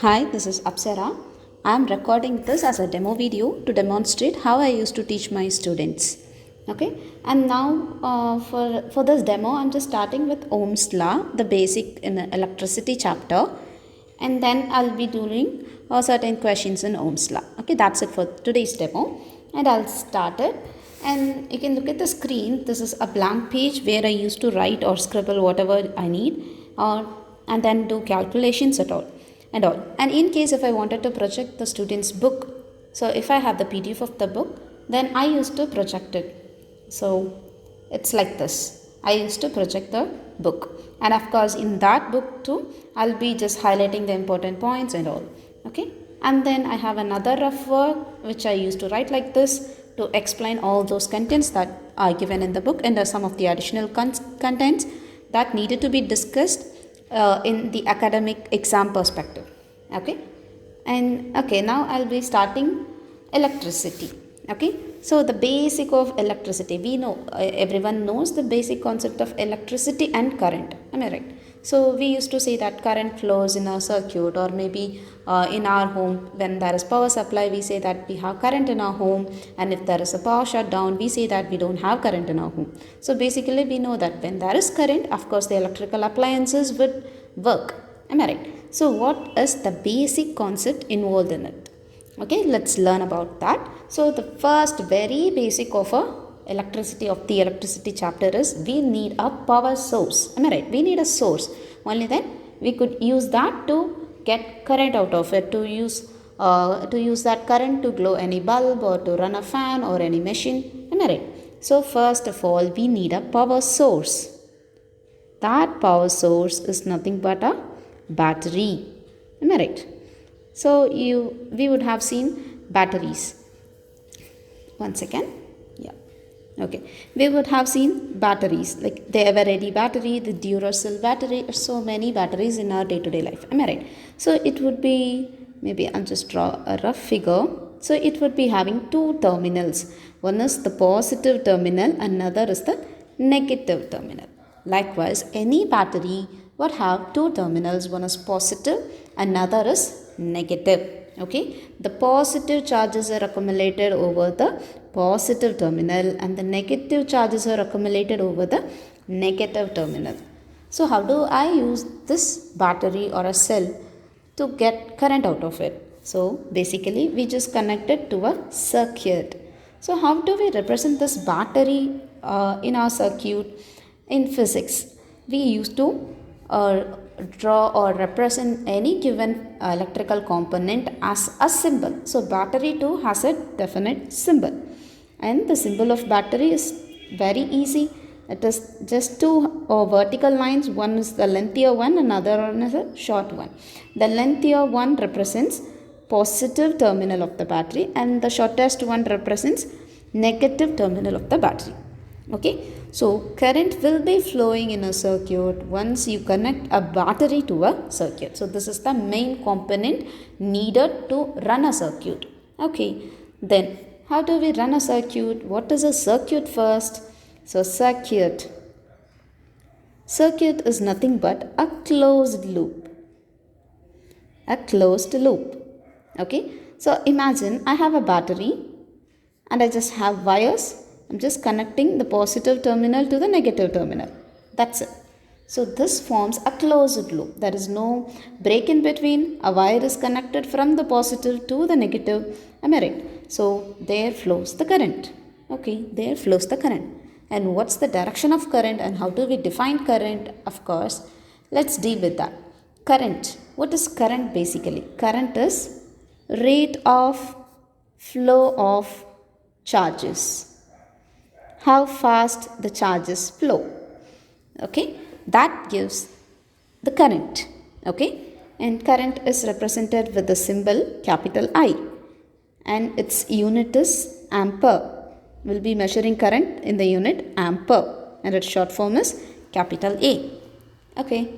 Hi, this is Apsara. I am recording this as a demo video to demonstrate how I used to teach my students. Okay, and now for this demo, I'm just starting with Ohm's law, the basic in the electricity chapter, and then I'll be doing certain questions in Ohm's law. Okay, that's it for today's demo, and I'll start it. And you can look at the screen. This is a blank page where I used to write or scribble whatever I need, and then do calculations at all and all. And in case if I wanted to project the student's book, so if I have the PDF of the book, then I used to project it. So it's like this. I used to project the book, and of course in that book too, I'll be just highlighting the important points and all. Okay, and then I have another rough work which I used to write like this to explain all those contents that are given in the book, and some of the additional contents that needed to be discussed in the academic exam perspective. Okay, and okay, now I'll be starting electricity. Okay, so the basic of electricity, we know everyone knows the basic concept of electricity and current, am I right? So we used to say that current flows in a circuit, or maybe in our home when there is power supply, we say that we have current in our home, and if there is a power shutdown, we say that we don't have current in our home. So basically we know that when there is current, of course the electrical appliances would work, am I right? So what is the basic concept involved in it? Okay, let's learn about that. So the first very basic of the electricity chapter is we need a power source. Am I right? We need a source. Only then we could use that to get current out of it, to use that current to glow any bulb or to run a fan or any machine. Am I right? So first of all, we need a power source. That power source is nothing but a battery. Am I right? So we would have seen batteries. One second. Yeah. Okay. We would have seen batteries like the Eveready battery, the Duracell battery, so many batteries in our day-to-day life. Am I right? So it would be, maybe I'll just draw a rough figure. So it would be having two terminals. One is the positive terminal, another is the negative terminal. Likewise, any battery would have two terminals. One is positive, another is negative. Okay, the positive charges are accumulated over the positive terminal, and the negative charges are accumulated over the negative terminal. So how do I use this battery or a cell to get current out of it? So basically we just connect it to a circuit. So how do we represent this battery in our circuit? In physics, we used to draw or represent any given electrical component as a symbol. So battery too has a definite symbol, and the symbol of battery is very easy. It is just two vertical lines. One is the lengthier one, another one is a short one. The lengthier one represents positive terminal of the battery, and the shortest one represents negative terminal of the battery. Okay, so current will be flowing in a circuit once you connect a battery to a circuit. So this is the main component needed to run a circuit. Okay, then how do we run a circuit? What is a circuit first? So circuit is nothing but a closed loop. A closed loop. Okay, so imagine I have a battery and I just have wires. I'm just connecting the positive terminal to the negative terminal. That's it. So this forms a closed loop. There is no break in between. A wire is connected from the positive to the negative. Am I right? So there flows the current. Okay, there flows the current. And what's the direction of current and how do we define current? Of course, let's deal with that. Current. What is current basically? Current is rate of flow of charges. How fast the charges flow. Okay, that gives the current. Okay, and current is represented with the symbol capital I, and its unit is ampere. We'll be measuring current in the unit ampere, and its short form is capital A. Okay,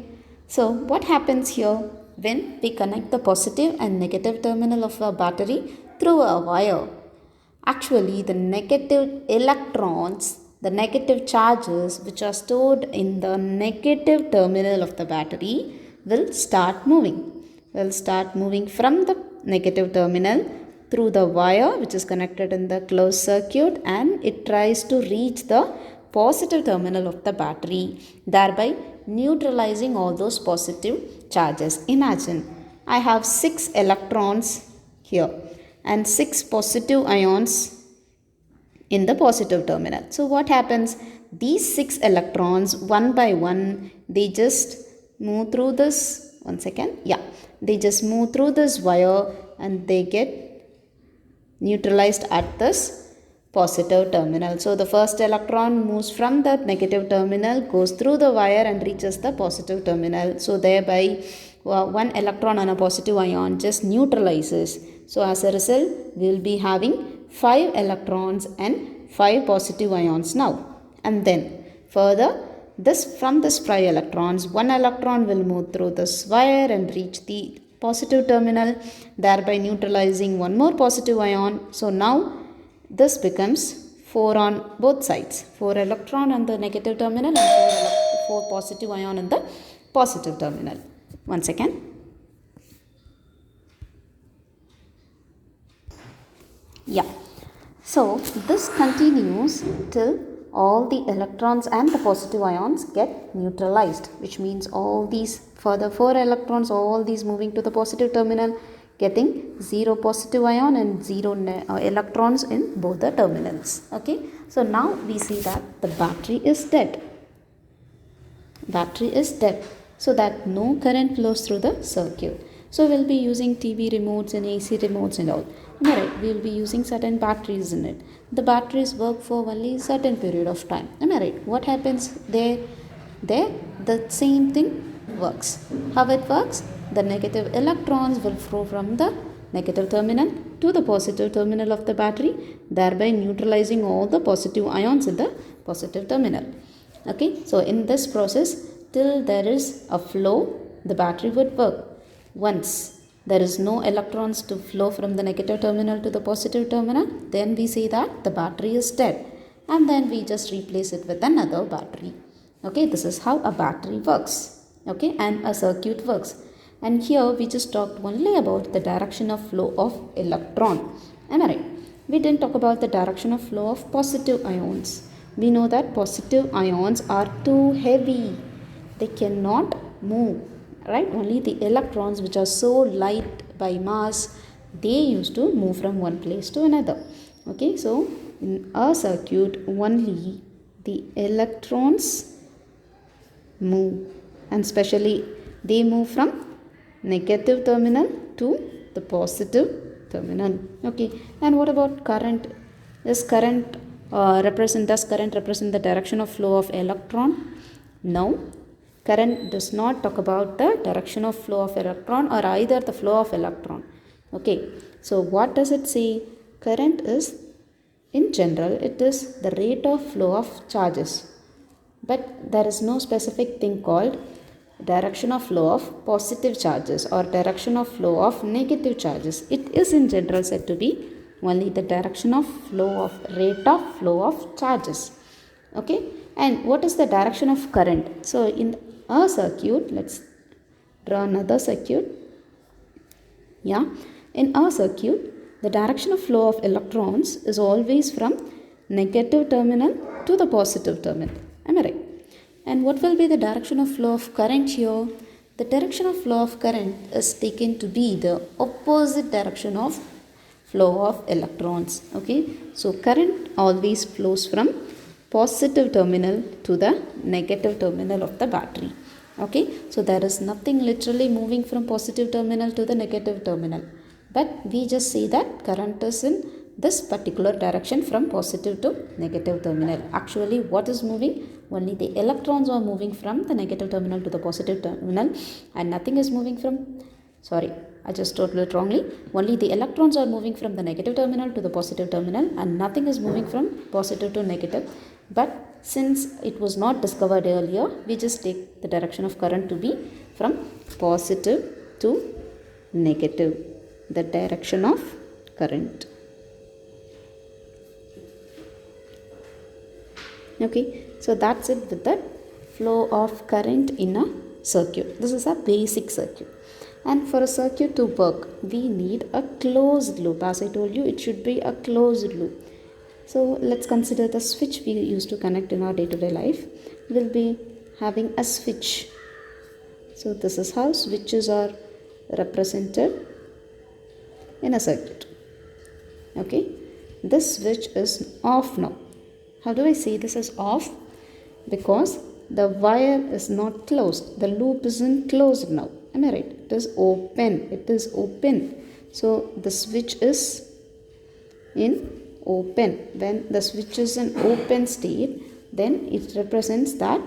so what happens here when we connect the positive and negative terminal of a battery through a wire? Actually, the negative electrons, the negative charges which are stored in the negative terminal of the battery will start moving. will start moving from the negative terminal through the wire which is connected in the closed circuit, and it tries to reach the positive terminal of the battery, thereby neutralizing all those positive charges. Imagine I have 6 electrons here and 6 positive ions in the positive terminal. So what happens? These 6 electrons, one by one, they just move through this, one second, yeah, they just move through this wire and they get neutralized at this positive terminal. So the first electron moves from the negative terminal, goes through the wire and reaches the positive terminal. So thereby one electron on a positive ion just neutralizes. So as a result, we will be having 5 electrons and 5 positive ions now. And then further, from this 5 electrons, one electron will move through this wire and reach the positive terminal, thereby neutralizing one more positive ion. So now this becomes 4 on both sides, 4 electron on the negative terminal and 4 positive ion on the positive terminal. One second. Yeah. So this continues till all the electrons and the positive ions get neutralized, which means all these further 4 electrons, all these moving to the positive terminal, getting 0 positive ion and 0 electrons in both the terminals. Okay, so now we see that the battery is dead. Battery is dead, so that no current flows through the circuit. So we'll be using TV remotes and AC remotes and all. Alright, we'll be using certain batteries in it. The batteries work for only a certain period of time. Am I right? What happens there? The same thing works. How it works? The negative electrons will flow from the negative terminal to the positive terminal of the battery, thereby neutralizing all the positive ions in the positive terminal. Okay, so in this process, till there is a flow, the battery would work. Once there is no electrons to flow from the negative terminal to the positive terminal, then we say that the battery is dead, and then we just replace it with another battery. Okay, this is how a battery works. Okay, and a circuit works. And here we just talked only about the direction of flow of electron. Am I right? We didn't talk about the direction of flow of positive ions. We know that positive ions are too heavy. They cannot move. Right? Only the electrons, which are so light by mass, they used to move from one place to another. Okay, so in a circuit, only the electrons move, and especially they move from negative terminal to the positive terminal. Okay, and what about current? Does current represent the direction of flow of electron? No. Current does not talk about the direction of flow of electron or either the flow of electron. Okay, so what does it say? Current is, in general, it is the rate of flow of charges. But there is no specific thing called direction of flow of positive charges or direction of flow of negative charges. It is in general said to be only the direction of flow of rate of flow of charges. Okay, and what is the direction of current? So in a circuit, let's draw another circuit. Yeah, in a circuit, the direction of flow of electrons is always from negative terminal to the positive terminal. Am I right? And what will be the direction of flow of current here? The direction of flow of current is taken to be the opposite direction of flow of electrons. Okay, so current always flows from positive terminal to the negative terminal of the battery. Okay, so there is nothing literally moving from positive terminal to the negative terminal, but we just say that current is in this particular direction from positive to negative terminal. Actually, what is moving? Only the electrons are moving from the negative terminal to the positive terminal, and nothing is moving from, sorry, I just told it wrongly. Only the electrons are moving from the negative terminal to the positive terminal, and nothing is moving from positive to negative. But since it was not discovered earlier, we just take the direction of current to be from positive to negative, the direction of current. Okay, so that's it with the flow of current in a circuit. This is a basic circuit. And for a circuit to work, we need a closed loop. As I told you, it should be a closed loop. So let's consider the switch we used to connect in our day-to-day life. We'll be having a switch. So this is how switches are represented in a circuit. Okay, this switch is off now. How do I say this is off? Because the wire is not closed. The loop isn't closed now. Am I right? It is open. It is open. So the switch is in open. When the switch is in open state, then it represents that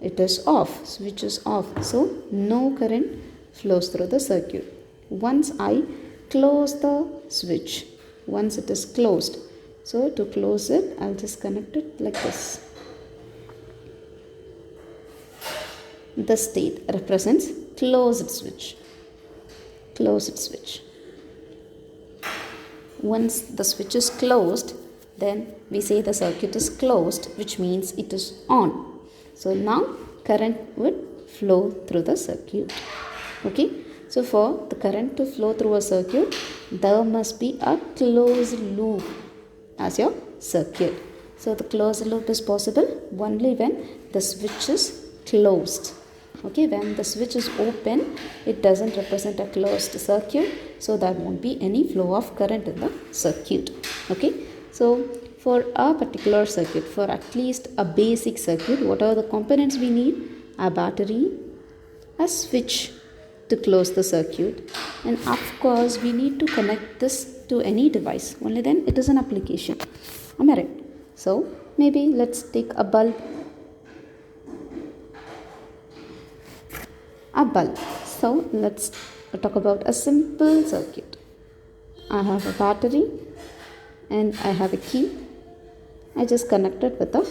it is off. Switch is off. So no current flows through the circuit. Once I close the switch, once it is closed, so to close it, I'll just connect it like this. The state represents closed switch. Closed switch. Once the switch is closed, then we say the circuit is closed, which means it is on. So now current would flow through the circuit. Okay. So for the current to flow through a circuit, there must be a closed loop as your circuit. So the closed loop is possible only when the switch is closed. Okay, when the switch is open, it doesn't represent a closed circuit, so there won't be any flow of current in the circuit. Okay, so for a particular circuit, for at least a basic circuit, what are the components we need? A battery, a switch to close the circuit, and of course we need to connect this to any device. Only then it is an application. Am I right? So maybe let's take a bulb. A bulb. So let's talk about a simple circuit. I have a battery and I have a key. I just connect it with a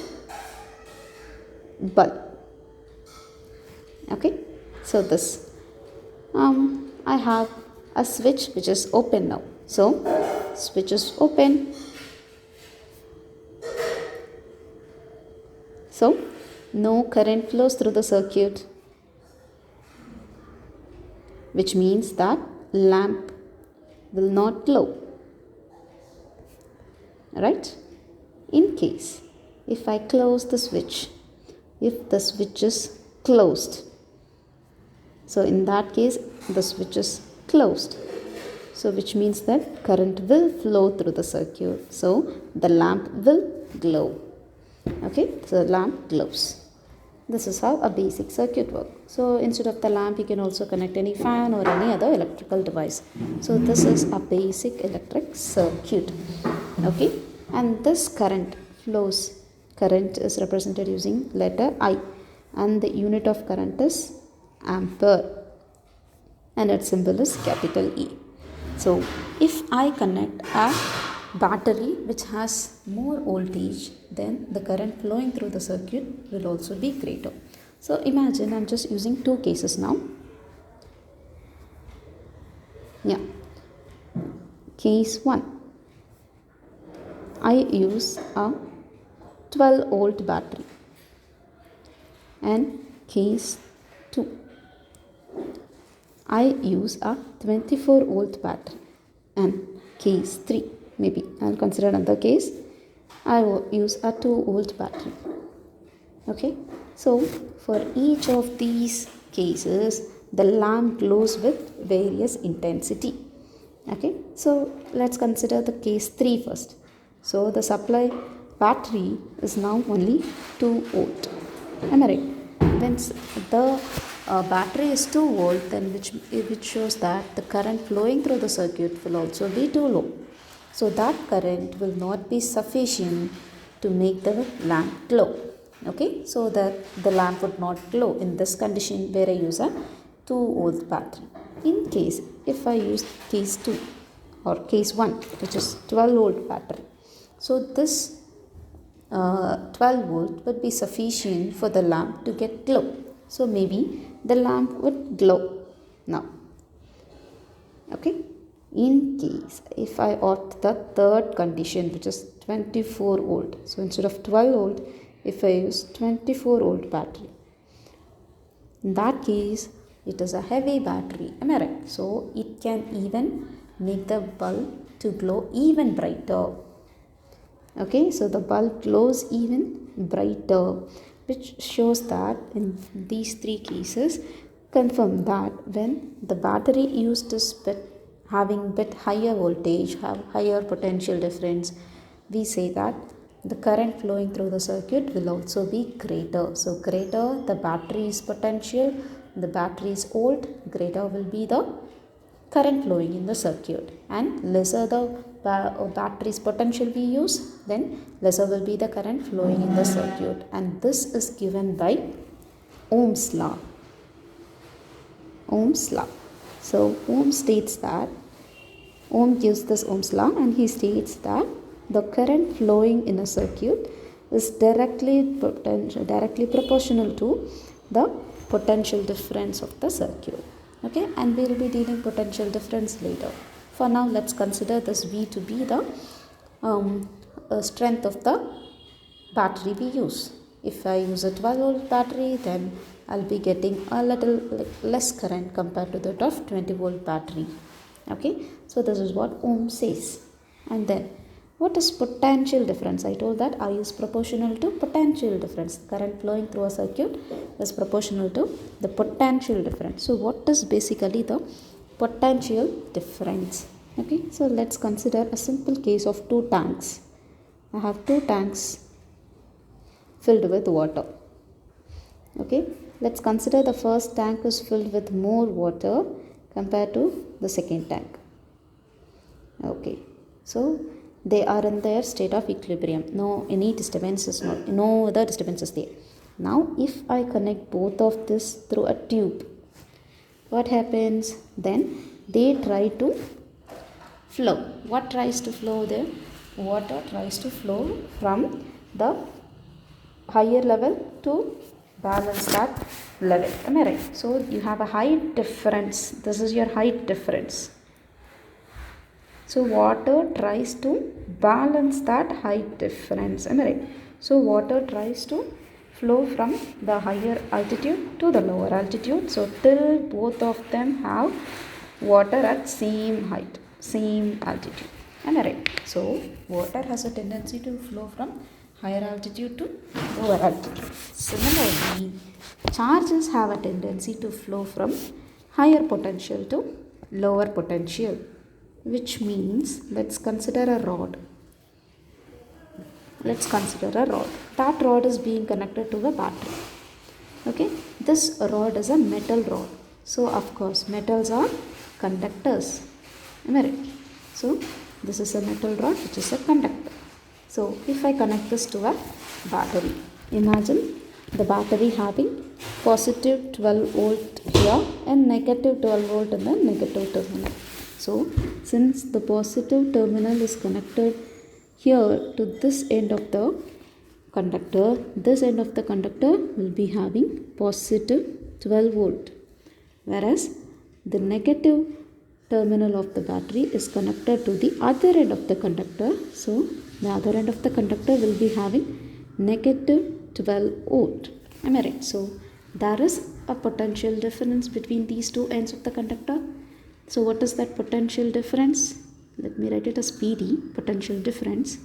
bulb. Okay, so this I have a switch which is open now. So switch is open. So no current flows through the circuit, which means that lamp will not glow. Right? In case if I close the switch, if the switch is closed, so in that case the switch is closed, so which means that current will flow through the circuit, so the lamp will glow. Okay, so the lamp glows. This is how a basic circuit works. So instead of the lamp, you can also connect any fan or any other electrical device. So this is a basic electric circuit. Okay, and this current flows. Current is represented using letter I, and the unit of current is ampere, and its symbol is capital E. So if I connect a battery which has more voltage, then the current flowing through the circuit will also be greater. So imagine I'm just using two cases now. Yeah. Case 1. I use a 12 volt battery. And case 2. I use a 24 volt battery. And case 3. Maybe I'll consider another case. I will use a 2 volt battery. Okay, so for each of these cases, the lamp glows with various intensity. Okay, so let's consider the case 3 first. So the supply battery is now only 2 volt. Am I right? When the battery is 2 volt, then which shows that the current flowing through the circuit will also be too low. So that current will not be sufficient to make the lamp glow. Okay, so that the lamp would not glow in this condition where I use a 2 volt battery. In case if I use case 2 or case 1, which is 12 volt battery, so this 12 volt would be sufficient for the lamp to get glow. So maybe the lamp would glow now. Okay. In case if I opt the third condition, which is 24 volt, so instead of 12 volt, if I use 24 volt battery, in that case It is a heavy battery. Am I right? So it can even make the bulb to glow even brighter. Okay, so the bulb glows even brighter, which shows that in these three cases confirm that when the battery used is having bit higher voltage, have higher potential difference, we say that the current flowing through the circuit will also be greater. So greater the battery's potential, the battery's volt, greater will be the current flowing in the circuit, and lesser the battery's potential we use, then lesser will be the current flowing in the circuit. And this is given by Ohm's law. Ohm's law. So Ohm states that, Ohm gives this Ohm's law, and he states that the current flowing in a circuit is directly proportional to the potential difference of the circuit. Okay, and we will be dealing potential difference later. For now, let's consider this V to be the strength of the battery we use. If I use a 12 volt battery, then I'll be getting a little less current compared to that of 20 volt battery. Okay, so this is what Ohm says. And then what is potential difference? I told that I is proportional to potential difference. Current flowing through a circuit is proportional to the potential difference. So what is basically the potential difference? Okay, so let's consider a simple case of two tanks. I have two tanks filled with water. Okay, let's consider the first tank is filled with more water compared to the second tank. Okay, so they are in their state of equilibrium. No any disturbances, no other disturbances there. Now if I connect both of this through a tube, what happens? Then they try to flow. What tries to flow there? Water tries to flow from the higher level to balance that level. Am I right? So you have a height difference. This is your height difference. So water tries to balance that height difference. Am I right? So water tries to flow from the higher altitude to the lower altitude. So till both of them have water at same height, same altitude. Am I right? So water has a tendency to flow from higher altitude to lower altitude. Similarly, charges have a tendency to flow from higher potential to lower potential, which means let's consider a rod. Let's consider a rod. That rod is being connected to the battery. Okay, this rod is a metal rod. So of course metals are conductors. Am I right? So this is a metal rod which is a conductor. So if I connect this to a battery, imagine the battery having positive 12 volt here and negative 12 volt in the negative terminal. So since the positive terminal is connected here to this end of the conductor, this end of the conductor will be having positive 12 volt, whereas the negative terminal of the battery is connected to the other end of the conductor. So the other end of the conductor will be having negative 12 volt. Am I right? So there is a potential difference between these two ends of the conductor. So what is that potential difference? Let me write it as PD, potential difference,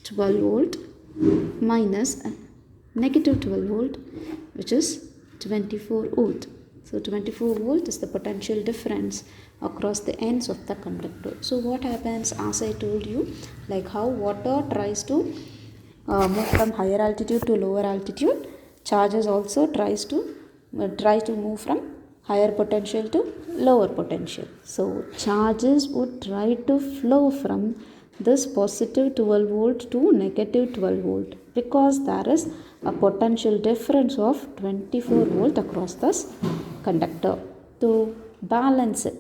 12 volt minus negative 12 volt, which is 24 volt. So 24 volt is the potential difference across the ends of the conductor. So what happens, as I told you, like how water tries to move from higher altitude to lower altitude, charges also try to move from higher potential to lower potential. So charges would try to flow from this positive 12 volt to negative 12 volt because there is a potential difference of 24 volt across this conductor. To balance it,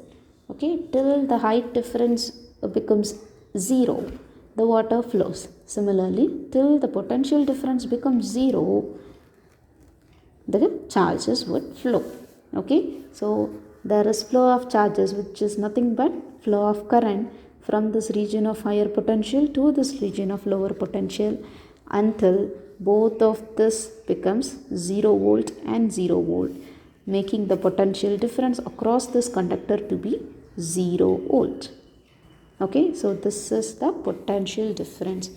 okay, till the height difference becomes 0, the water flows. Similarly, till the potential difference becomes 0, the charges would flow. Okay, so there is flow of charges, which is nothing but flow of current from this region of higher potential to this region of lower potential until both of this becomes 0 volt and 0 volt. making the potential difference across this conductor to be 0 volt. Okay, so this is the potential difference.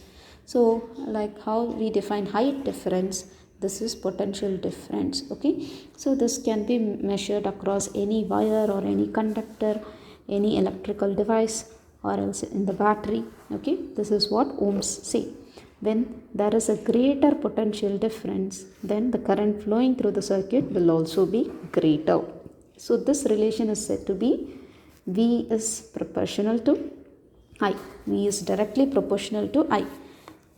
So like how we define height difference, this is potential difference. Okay, so this can be measured across any wire or any conductor, any electrical device, or else in the battery. Okay, this is what ohms say. When there is a greater potential difference, then the current flowing through the circuit will also be greater. So this relation is said to be V is proportional to I. V is directly proportional to I.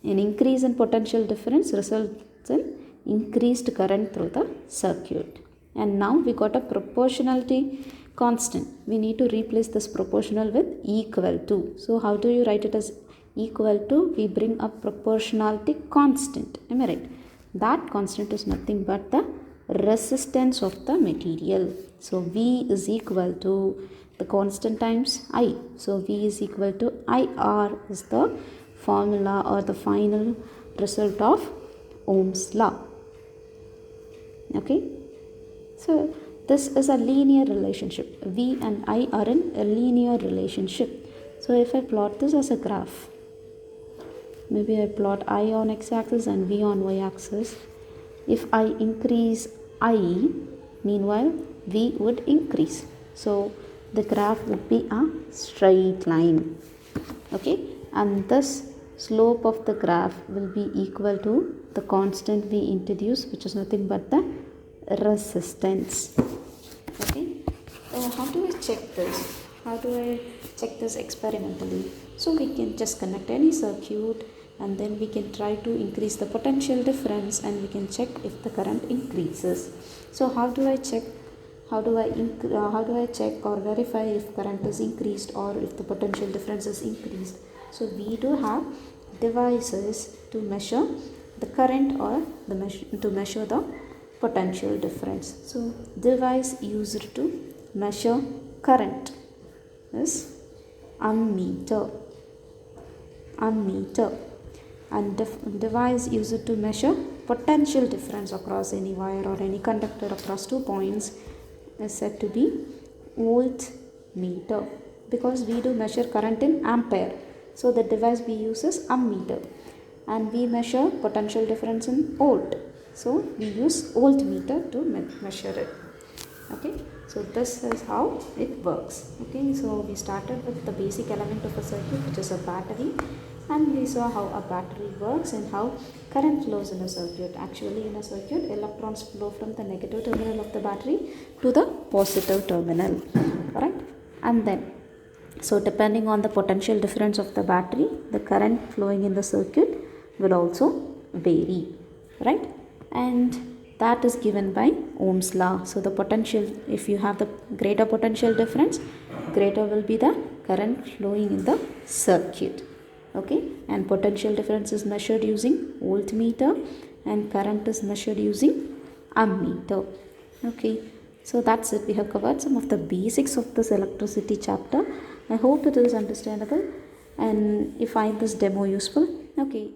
An increase in potential difference results in increased current through the circuit. And now we got a proportionality constant. We need to replace this proportional with equal to. So how do you write it as equal to? We bring a proportionality constant. Am I right? That constant is nothing but the resistance of the material. So V is equal to the constant times I. So V is equal to IR is the formula or the final result of Ohm's law. Okay. So this is a linear relationship. V and I are in a linear relationship. So if I plot this as a graph, maybe I plot I on x-axis and V on y-axis. If I increase I, meanwhile V would increase. So the graph would be a straight line. Okay, and this slope of the graph will be equal to the constant we introduce, which is nothing but the resistance. Okay, so how do I check this? How do I check this experimentally? So we can just connect any circuit and then we can try to increase the potential difference and we can check if the current increases. So how do I check? How do I check or verify if current is increased or if the potential difference is increased? So we do have devices to measure the current or to measure the potential difference. So device used to measure current is ammeter, and device used to measure potential difference across any wire or any conductor across 2 points is said to be voltmeter, because we do measure current in ampere. So the device we use is ammeter, and we measure potential difference in volt. So we use voltmeter to measure it. Okay, so this is how it works. Okay, so we started with the basic element of a circuit, which is a battery, and we saw how a battery works and how current flows in a circuit. Actually, in a circuit, electrons flow from the negative terminal of the battery to the positive terminal. Alright, and then so depending on the potential difference of the battery, the current flowing in the circuit will also vary, right? And that is given by Ohm's law. So the potential, if you have the greater potential difference, greater will be the current flowing in the circuit. Okay, and potential difference is measured using voltmeter and current is measured using ammeter. Okay, so that's it. We have covered some of the basics of this electricity chapter. I hope it is understandable and you find this demo useful. Okay.